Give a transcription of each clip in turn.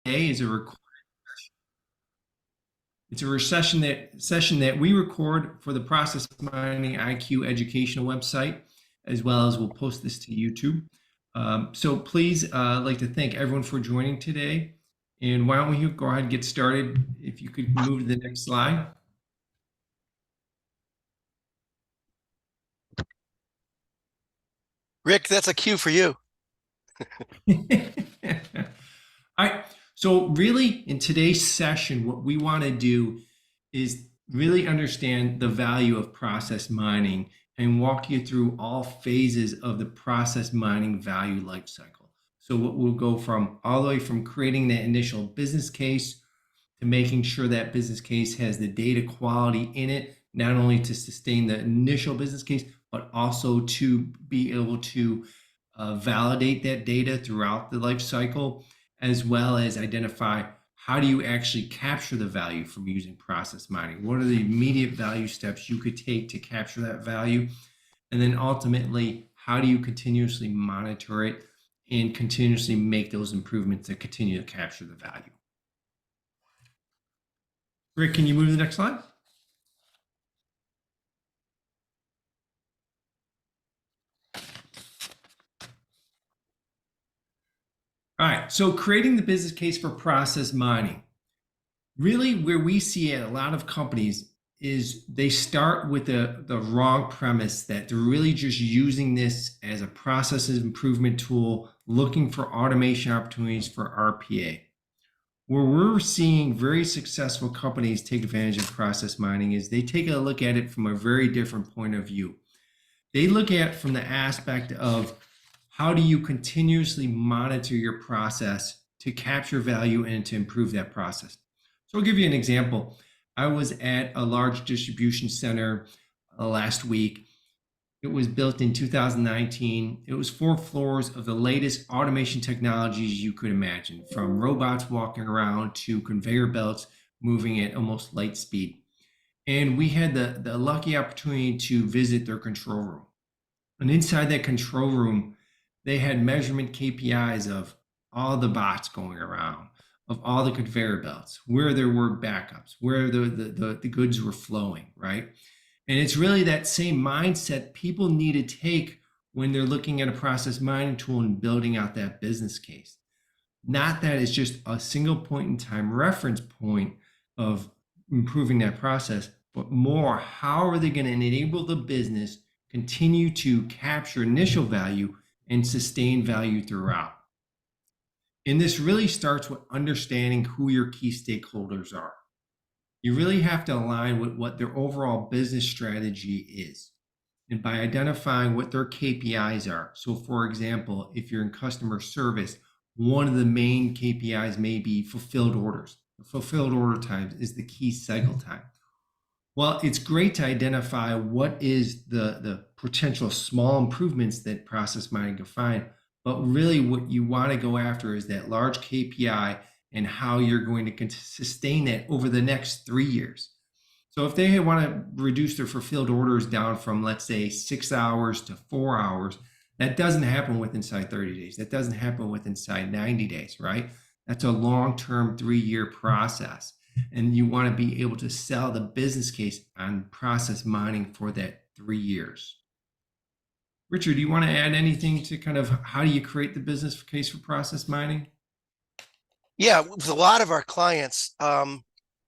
is a record. It's a session that we record for the Process Mining IQ educational website, as well as we'll post this to YouTube. So please, I'd like to thank everyone for joining today. And why don't we go ahead and get started? If you could move to the next slide. Rick, that's a cue for you. All right. So really, in today's session, what we want to do is really understand the value of process mining and walk you through all phases of the process mining value lifecycle. So what we'll go from all the way from creating that initial business case to making sure that business case has the data quality in it, not only to sustain the initial business case, but also to be able to validate that data throughout the life cycle, as well as identify how do you actually capture the value from using process mining? What are the immediate value steps you could take to capture that value? And then ultimately, how do you continuously monitor it and continuously make those improvements that continue to capture the value? Rick, can you move to the next slide? All right, so creating the business case for process mining. Really, where we see it, a lot of companies is they start with the wrong premise that they're really just using this as a process improvement tool, looking for automation opportunities for RPA. Where we're seeing very successful companies take advantage of process mining is they take a look at it from a very different point of view. They look at it from the aspect of how do you continuously monitor your process to capture value and to improve that process. So I'll give you an example. I was at a large distribution center last week. It was built in 2019. It was 4 floors of the latest automation technologies you could imagine, from robots walking around to conveyor belts moving at almost light speed. And we had the lucky opportunity to visit their control room. And inside that control room, they had measurement KPIs of all the bots going around, of all the conveyor belts, where there were backups, where the goods were flowing, right? And it's really that same mindset people need to take when they're looking at a process mining tool and building out that business case. Not that it's just a single point in time reference point of improving that process, but more, how are they going to enable the business continue to capture initial value and sustain value throughout? And this really starts with understanding who your key stakeholders are. You really have to align with what their overall business strategy is. And by identifying what their KPIs are. So for example, if you're in customer service, one of the main KPIs may be fulfilled orders. Fulfilled order times is the key cycle time. Well, it's great to identify what is the potential small improvements that process mining can find, but really what you want to go after is that large KPI and how you're going to sustain that over the next 3 years. So if they want to reduce their fulfilled orders down from, let's say, 6 hours to 4 hours, that doesn't happen with inside 30 days. That doesn't happen with inside 90 days, right? That's a long-term 3-year process. And you want to be able to sell the business case on process mining for that 3 years. Richard, do you want to add anything to kind of how do you create the business case for process mining? Yeah, with a lot of our clients,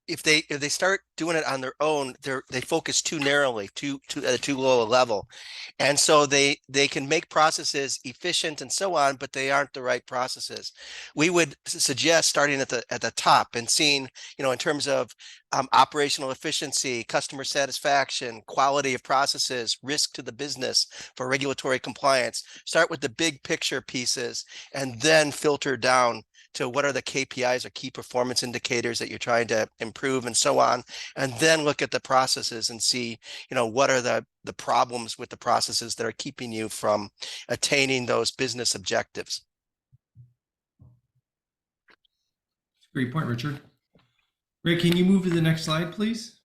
if they start doing it on their own, they focus too narrowly, at a too low a level, and so they can make processes efficient and so on, but they aren't the right processes. We would suggest starting at the top and seeing, in terms of operational efficiency, customer satisfaction, quality of processes, risk to the business for regulatory compliance. Start with the big picture pieces and then filter down to what are the KPIs or key performance indicators that you're trying to improve and so on, and then look at the processes and see, what are the problems with the processes that are keeping you from attaining those business objectives. Great point, Richard. Ray, can you move to the next slide, please?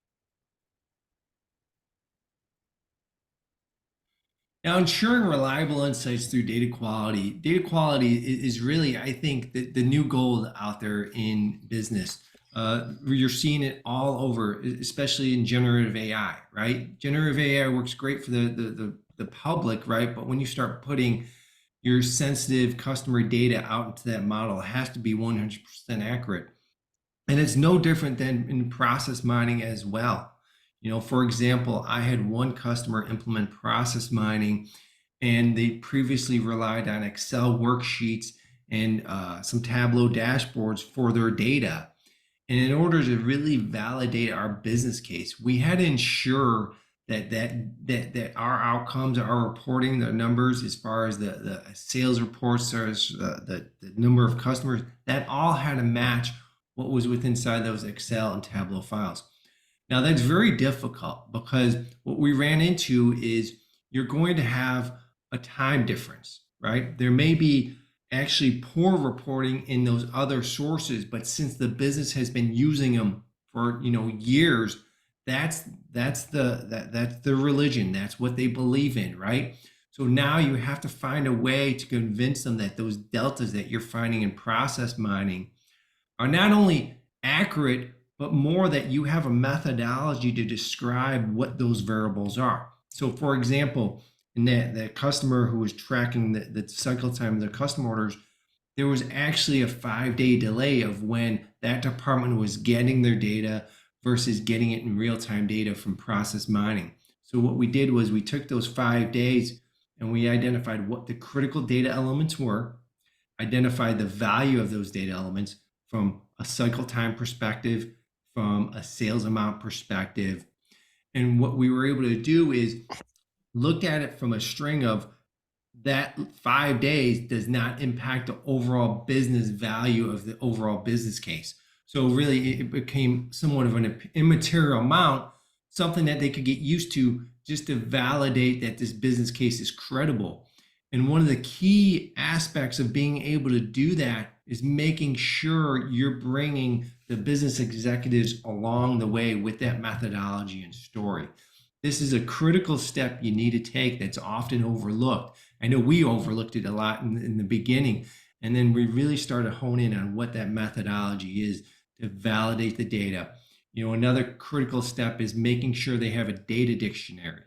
Now, ensuring reliable insights through data quality is really, I think, the new gold out there in business. You're seeing it all over, especially in generative AI, right? Generative AI works great for the public, right? But when you start putting your sensitive customer data out into that model, it has to be 100% accurate. And it's no different than in process mining as well. For example, I had one customer implement process mining, and they previously relied on Excel worksheets and some Tableau dashboards for their data. And in order to really validate our business case, we had to ensure that our outcomes, our reporting, the numbers as far as the sales reports, or the number of customers, that all had to match what was within inside those Excel and Tableau files. Now that's very difficult because what we ran into is you're going to have a time difference, right? There may be actually poor reporting in those other sources, but since the business has been using them for years, that's the religion. That's what they believe in, right? So now you have to find a way to convince them that those deltas that you're finding in process mining are not only accurate, but more that you have a methodology to describe what those variables are. So, for example, in that customer who was tracking the cycle time of the custom orders, there was actually a 5-day delay of when that department was getting their data versus getting it in real-time data from process mining. So what we did was we took those 5 days and we identified what the critical data elements were, identified the value of those data elements from a cycle time perspective, from a sales amount perspective. And what we were able to do is look at it from a string of that 5 days does not impact the overall business value of the overall business case. So really it became somewhat of an immaterial amount, something that they could get used to just to validate that this business case is credible. And one of the key aspects of being able to do that is making sure you're bringing the business executives along the way with that methodology and story. This is a critical step you need to take that's often overlooked. I know we overlooked it a lot in the beginning, and then we really started honing in on what that methodology is to validate the data. Another critical step is making sure they have a data dictionary,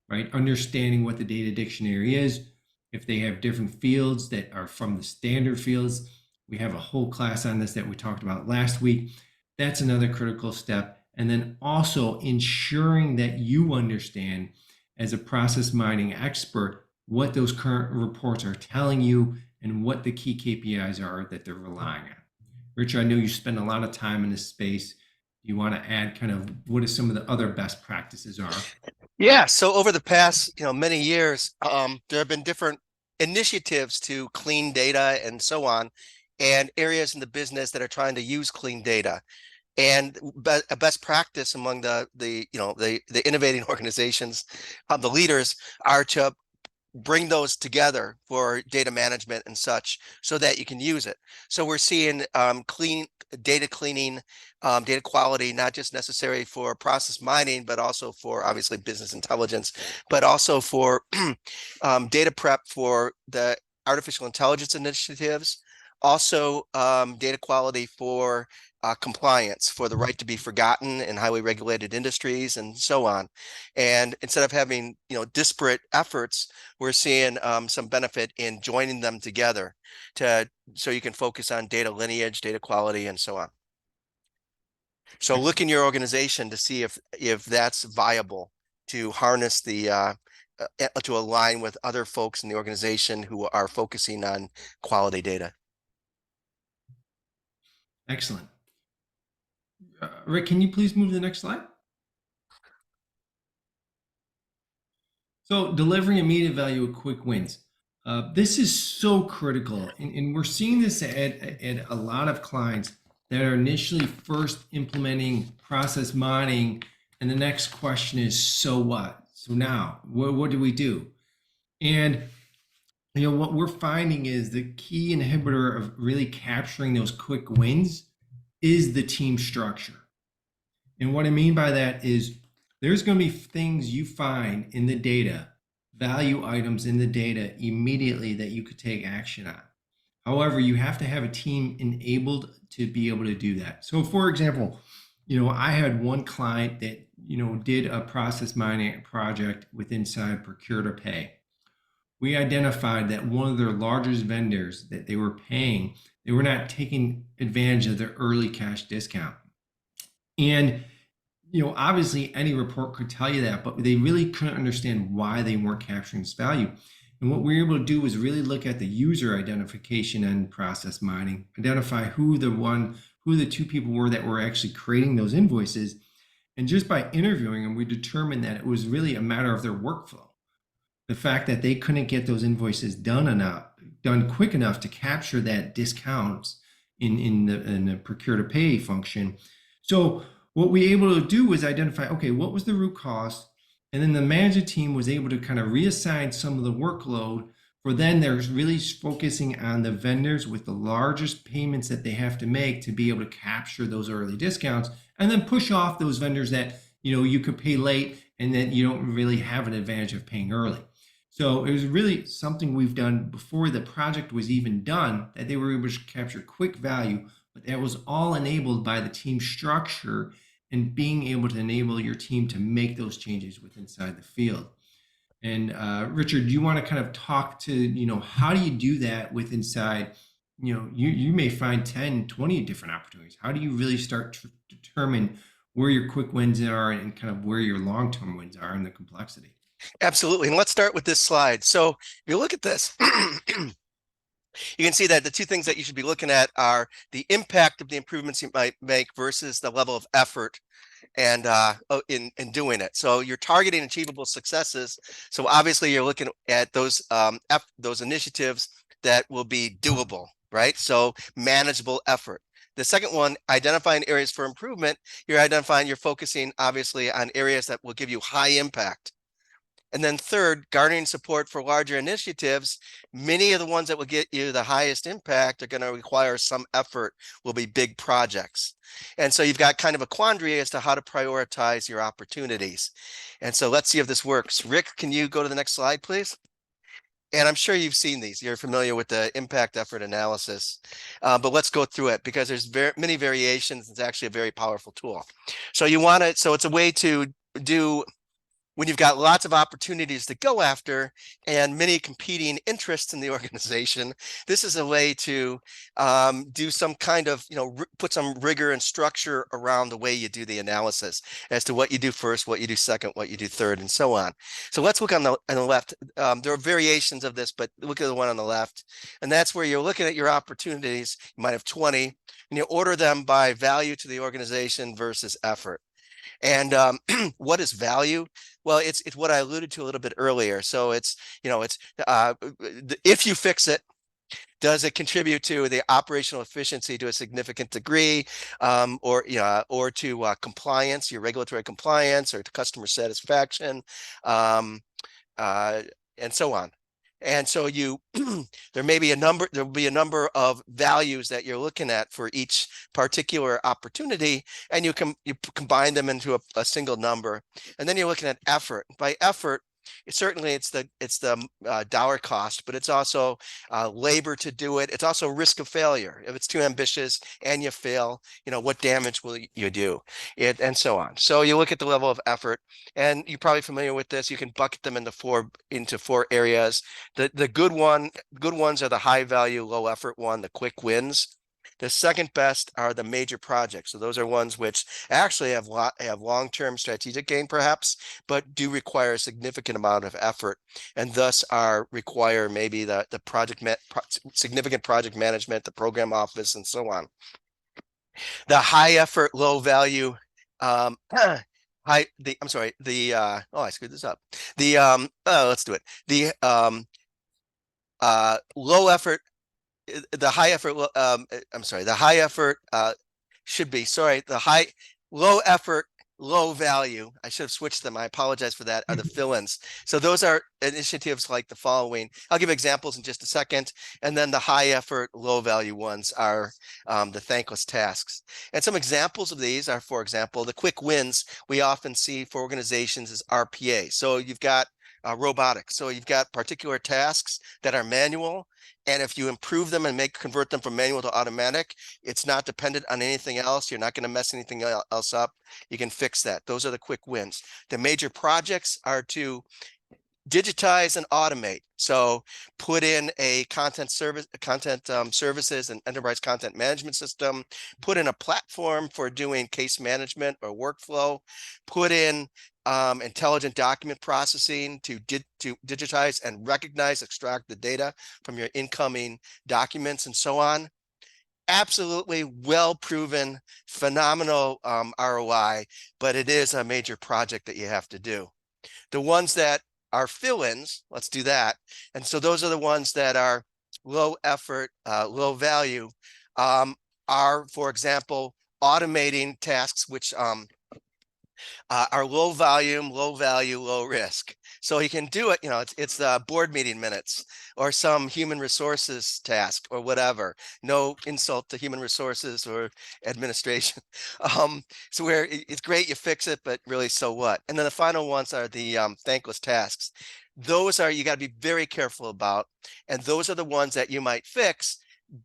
right? Understanding what the data dictionary is. If they have different fields that are from the standard fields, we have a whole class on this that we talked about last week. That's another critical step. And then also ensuring that you understand, as a process mining expert, what those current reports are telling you and what the key KPIs are that they're relying on. Richard, I know you spend a lot of time in this space. You want to add kind of what some of the other best practices are? Yeah. So over the past, many years, there have been different initiatives to clean data and so on, and areas in the business that are trying to use clean data. And a best practice among the innovating organizations, the leaders, are to bring those together for data management and such, so that you can use it. So we're seeing cleaning, data quality, not just necessary for process mining, but also for obviously business intelligence, but also for data prep for the artificial intelligence initiatives. Also, data quality for compliance, for the right to be forgotten in highly regulated industries and so on. And instead of having disparate efforts, we're seeing some benefit in joining them together so you can focus on data lineage, data quality, and so on. So look in your organization to see if that's viable, to harness to align with other folks in the organization who are focusing on quality data. Excellent. Rick, can you please move to the next slide? So delivering immediate value with quick wins. This is so critical. And we're seeing this at a lot of clients that are initially first implementing process mining. And the next question is, so what? So now, what do we do? And what we're finding is the key inhibitor of really capturing those quick wins is the team structure. And what I mean by that is there's going to be things you find in the data value items in the data immediately that you could take action on. However, you have to have a team enabled to be able to do that. So, for example, I had one client that, did a process mining project with inside procure to pay. We identified that one of their largest vendors that they were paying, they were not taking advantage of their early cash discount. And obviously any report could tell you that, but they really couldn't understand why they weren't capturing this value. And what we were able to do was really look at the user identification and process mining, identify who the two people were that were actually creating those invoices. And just by interviewing them, we determined that it was really a matter of their workflow. The fact that they couldn't get those invoices done quick enough to capture that discounts in the procure to pay function. So what we were able to do was identify, okay, what was the root cause? And then the management team was able to kind of reassign some of the workload for then they're really focusing on the vendors with the largest payments that they have to make to be able to capture those early discounts and then push off those vendors that you could pay late and then you don't really have an advantage of paying early. So it was really something we've done before the project was even done, that they were able to capture quick value, but that was all enabled by the team structure and being able to enable your team to make those changes with inside the field. And Richard, do you want to kind of talk to, how do you do that with inside, you may find 10, 20 different opportunities. How do you really start to determine where your quick wins are and kind of where your long-term wins are in the complexity? Absolutely. And let's start with this slide. So if you look at this, you can see that the two things that you should be looking at are the impact of the improvements you might make versus the level of effort and in doing it. So you're targeting achievable successes. So obviously you're looking at those initiatives that will be doable, right? So manageable effort. The second one, identifying areas for improvement, you're focusing obviously on areas that will give you high impact. And then third, garnering support for larger initiatives. Many of the ones that will get you the highest impact are going to require some effort, will be big projects. And so you've got kind of a quandary as to how to prioritize your opportunities. And so let's see if this works. Rick, can you go to the next slide, please? And I'm sure you've seen these. You're familiar with the impact effort analysis, but let's go through it because there's many variations. It's actually a very powerful tool. So it's a way to do when you've got lots of opportunities to go after and many competing interests in the organization. This is a way to do some kind of, put some rigor and structure around the way you do the analysis as to what you do first, what you do second, what you do third, and so on. So let's look on the left. There are variations of this, but look at the one on the left. And that's where you're looking at your opportunities. You might have 20, and you order them by value to the organization versus effort. And what is value? Well, it's what I alluded to a little bit earlier. So it's if you fix it, does it contribute to the operational efficiency to a significant degree, or to compliance, your regulatory compliance, or to customer satisfaction, and so on. And so there will be a number of values that you're looking at for each particular opportunity, and you combine them into a single number. And then you're looking at effort. By effort, it's the dollar cost, but it's also labor to do it. It's also risk of failure. If it's too ambitious and you fail, what damage will you do? And so on. So you look at the level of effort, and you're probably familiar with this. You can bucket them into four areas. The good ones are the high value, low effort one, the quick wins. The second best are the major projects. So those are ones which actually have long-term strategic gain, perhaps, but do require a significant amount of effort, and thus require maybe the significant project management, the program office, and so on. The high effort, low value, I'm sorry, I screwed this up. Let's do it. The low effort, the high effort, the high effort should be, the low effort, low value. I should have switched them. I apologize for that. Are the fill-ins. So those are initiatives like the following. I'll give examples in just a second. And then the high effort, low value ones are the thankless tasks. And some examples of these are, for example, the quick wins we often see for organizations is RPA. So you've got robotics. So you've got particular tasks that are manual, and if you improve them and convert them from manual to automatic, it's not dependent on anything else. You're not going to mess anything else up. You can fix that. Those are the quick wins. The major projects are to digitize and automate. So put in a services and enterprise content management system, put in a platform for doing case management or workflow, put in intelligent document processing to digitize and recognize, extract the data from your incoming documents and so on. Absolutely well proven, phenomenal ROI, but it is a major project that you have to do. The ones that are fill-ins, let's do that. And so those are the ones that are low effort, low value, are, for example, automating tasks which are low volume, low value, low risk. So he can do it, it's the board meeting minutes or some human resources task or whatever. No insult to human resources or administration. So where it's great, you fix it, but really, so what? And then the final ones are the thankless tasks. Those are, you got to be very careful about, and those are the ones that you might fix,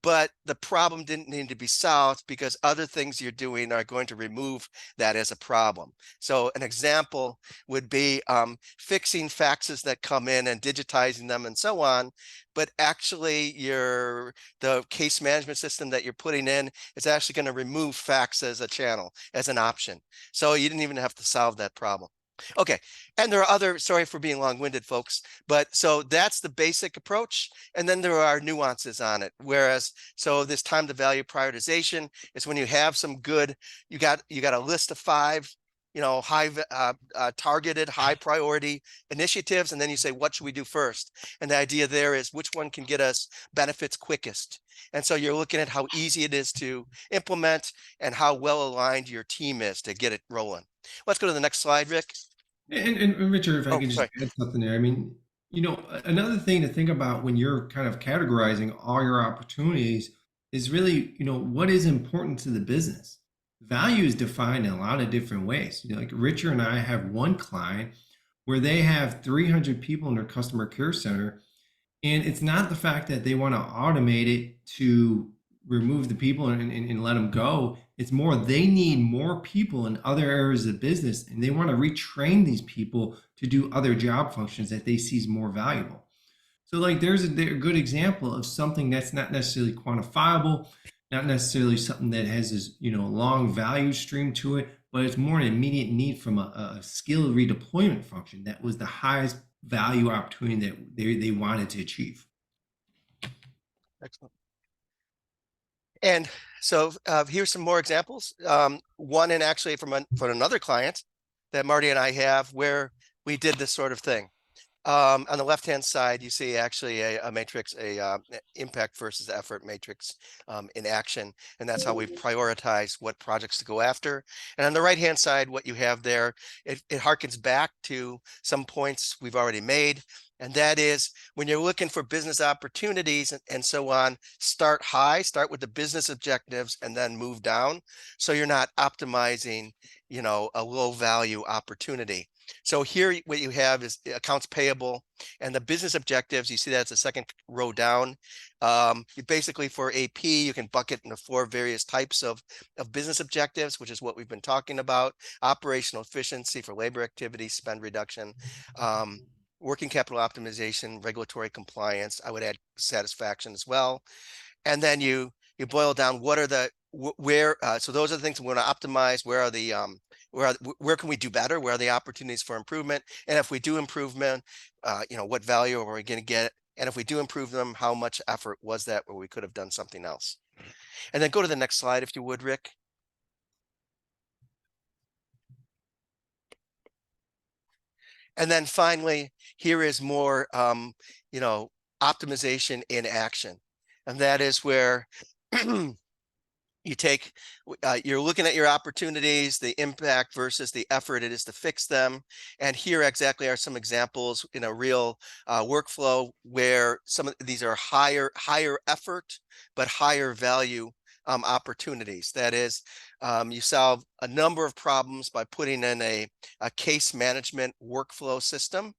but the problem didn't need to be solved because other things you're doing are going to remove that as a problem. So an example would be fixing faxes that come in and digitizing them and so on, but actually the case management system that you're putting in is actually going to remove fax as a channel, as an option. So you didn't even have to solve that problem. Okay, and there are other, sorry for being long-winded, folks, but so that's the basic approach, and then there are nuances on it. Whereas, so this time to value prioritization is when you have some good, you got a list of 5, high targeted, high priority initiatives, and then you say, what should we do first? And the idea there is which one can get us benefits quickest. And so you're looking at how easy it is to implement and how well aligned your team is to get it rolling. Let's go to the next slide, Rick. And Richard, if I Oh, could just sorry. add something there. I mean, another thing to think about when you're kind of categorizing all your opportunities is really, what is important to the business. Value is defined in a lot of different ways. Like Richard and I have one client where they have 300 people in their customer care center, and it's not the fact that they want to automate it to remove the people and let them go. It's more they need more people in other areas of the business, and they want to retrain these people to do other job functions that they see as more valuable. So, like, there's a good example of something that's not necessarily quantifiable, not necessarily something that has this, long value stream to it, but it's more an immediate need from a skill redeployment function that was the highest value opportunity that they wanted to achieve. Excellent. And so here's some more examples. One, and actually from another client that Marty and I have, where we did this sort of thing. On the left-hand side, you see actually a matrix, impact versus effort matrix in action. And that's how we prioritize what projects to go after. And on the right-hand side, what you have there, it harkens back to some points we've already made. And that is when you're looking for business opportunities and so on, start high, start with the business objectives and then move down. So you're not optimizing, a low value opportunity. So here what you have is accounts payable and the business objectives. You see that's the second row down. You basically, for AP, you can bucket into 4 various types of business objectives, which is what we've been talking about: operational efficiency for labor activity, spend reduction, working capital optimization, regulatory compliance. I would add satisfaction as well. And then you boil down what are the so those are the things we want to optimize. Where are the where can we do better? Where are the opportunities for improvement? And if we do improvement, what value are we going to get? And if we do improve them, how much effort was that where we could have done something else? And then go to the next slide, if you would, Rick. And then finally, here is more, optimization in action. And that is where you take, you're looking at your opportunities, the impact versus the effort it is to fix them. And here exactly are some examples in a real workflow where some of these are higher effort, but higher value opportunities. That is, you solve a number of problems by putting in a case management workflow system.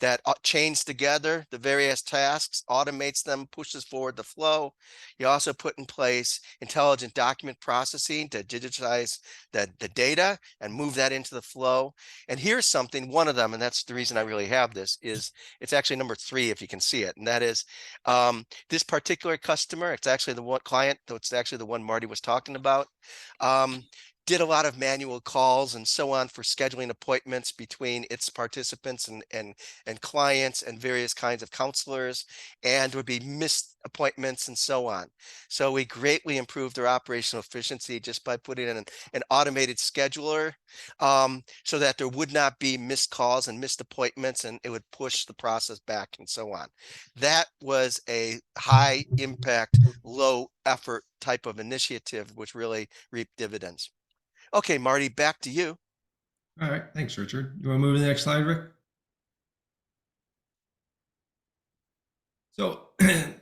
that chains together the various tasks, automates them, pushes forward the flow. You also put in place intelligent document processing to digitize the data and move that into the flow. And here's something, one of them, and that's the reason I really have this, is it's actually number 3, if you can see it. And that is this particular customer, it's actually the one client, though it's actually the one Marty was talking about, did a lot of manual calls and so on for scheduling appointments between its participants and clients and various kinds of counselors, and would be missed appointments and so on. So we greatly improved their operational efficiency just by putting in an automated scheduler, so that there would not be missed calls and missed appointments, and it would push the process back and so on. That was a high impact, low effort type of initiative, which really reaped dividends. Okay, Marty, back to you. All right. Thanks, Richard. You want to move to the next slide, Rick? So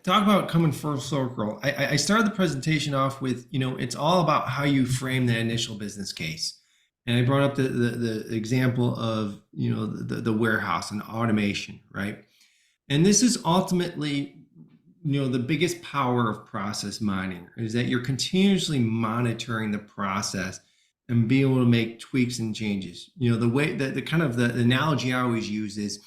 talk about coming full circle. I started the presentation off with, it's all about how you frame the initial business case. And I brought up the example of, the warehouse and automation, right? And this is ultimately, the biggest power of process mining is that you're continuously monitoring the process and being able to make tweaks and changes. The way that the kind of the analogy I always use is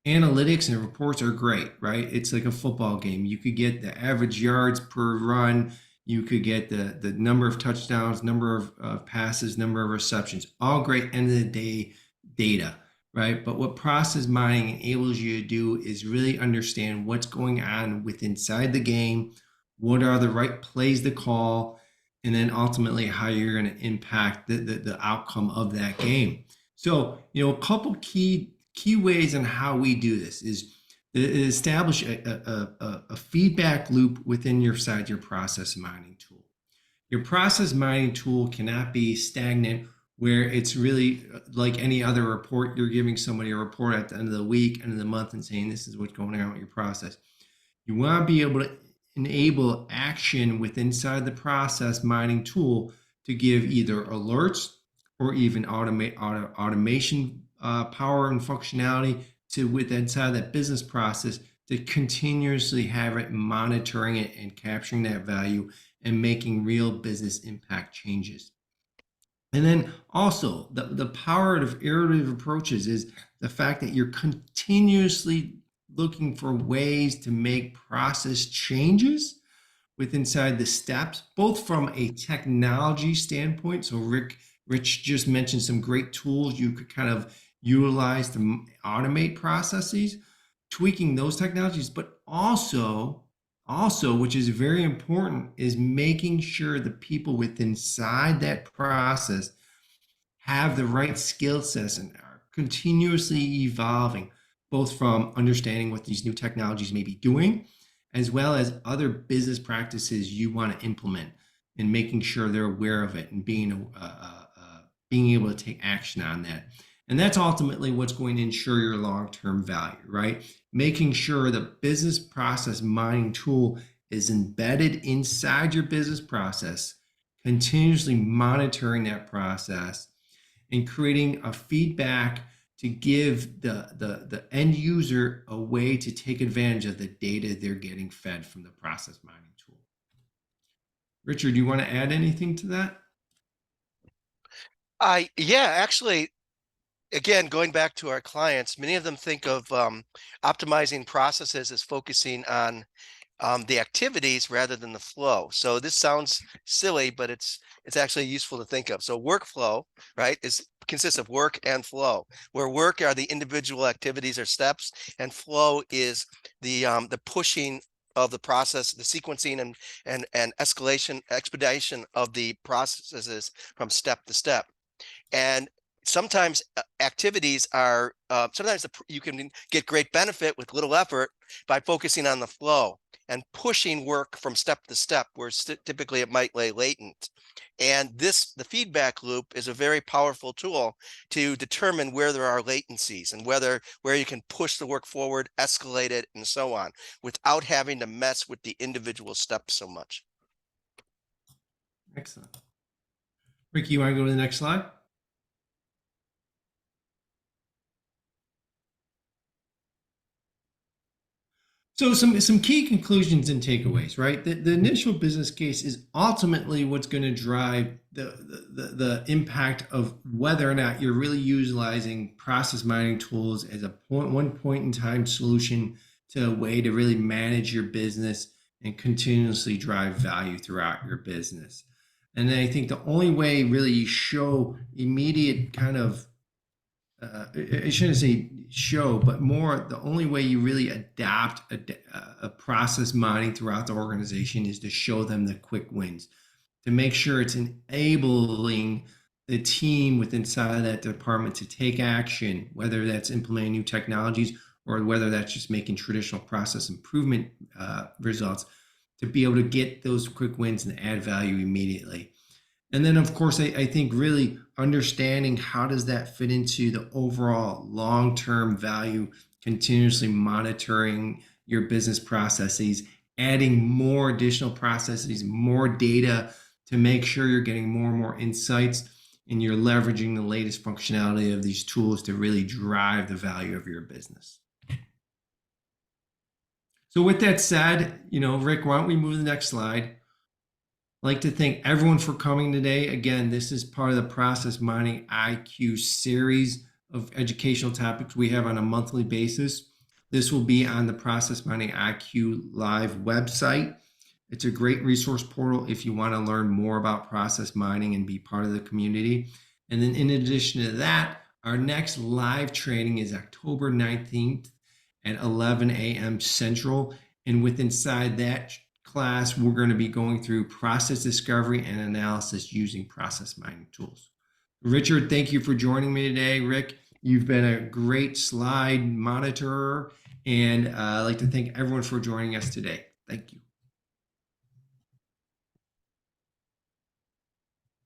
analytics and reports are great, right? It's like a football game. You could get the average yards per run. You could get the number of touchdowns, number of passes, number of receptions, all great end of the day data, right? But what process mining enables you to do is really understand what's going on with inside the game, what are the right plays to call, and then ultimately how you're going to impact the outcome of that game. So, a couple key ways on how we do this is establish a feedback loop within your process mining tool. Your process mining tool cannot be stagnant where it's really like any other report. You're giving somebody a report at the end of the week, end of the month, and saying this is what's going on with your process. You want to be able to enable action with inside the process mining tool to give either alerts or even automation power and functionality to with inside that business process to continuously have it monitoring it and capturing that value and making real business impact changes. And then also the power of iterative approaches is the fact that you're continuously looking for ways to make process changes with inside the steps, both from a technology standpoint. So Rich just mentioned some great tools you could kind of utilize to automate processes, tweaking those technologies, but also, which is very important, is making sure the people within inside that process have the right skill sets and are continuously evolving, both from understanding what these new technologies may be doing, as well as other business practices you want to implement, and making sure they're aware of it and being able to take action on that. And that's ultimately what's going to ensure your long-term value, right? Making sure the business process mining tool is embedded inside your business process, continuously monitoring that process and creating a feedback to give the end user a way to take advantage of the data they're getting fed from the process mining tool. Richard, do you want to add anything to that? Yeah, actually, again, going back to our clients, many of them think of optimizing processes as focusing on the activities rather than the flow. So this sounds silly, but it's actually useful to think of. So workflow, right, consists of work and flow, where work are the individual activities or steps, and flow is the pushing of the process, the sequencing and expedition of the processes from step to step. And sometimes activities are sometimes you can get great benefit with little effort by focusing on the flow and pushing work from step to step, where typically it might lay latent. And the feedback loop is a very powerful tool to determine where there are latencies and where you can push the work forward, escalate it, and so on, without having to mess with the individual steps so much. Excellent. Ricky, you want to go to the next slide? So some key conclusions and takeaways, right? The initial business case is ultimately what's going to drive the impact of whether or not you're really utilizing process mining tools as a one point in time solution to a way to really manage your business and continuously drive value throughout your business. And I think the only way really you show immediate kind of I shouldn't say show, but more the only way you really adapt a process mining throughout the organization is to show them the quick wins, to make sure it's enabling the team within inside of that department to take action, whether that's implementing new technologies or whether that's just making traditional process improvement results, to be able to get those quick wins and add value immediately. And then, of course, I think really understanding how does that fit into the overall long-term value, continuously monitoring your business processes, adding more additional processes, more data to make sure you're getting more and more insights and you're leveraging the latest functionality of these tools to really drive the value of your business. So with that said, Rick, why don't we move to the next slide? I'd like to thank everyone for coming today. Again, this is part of the Process Mining IQ series of educational topics we have on a monthly basis. This will be on the Process Mining IQ live website. It's a great resource portal if you want to learn more about process mining and be part of the community. And then in addition to that, our next live training is October 19th at 11 a.m. Central. And with inside that class, we're going to be going through process discovery and analysis using process mining tools. Richard, thank you for joining me today. Rick, you've been a great slide monitorer, and I'd like to thank everyone for joining us today. Thank you.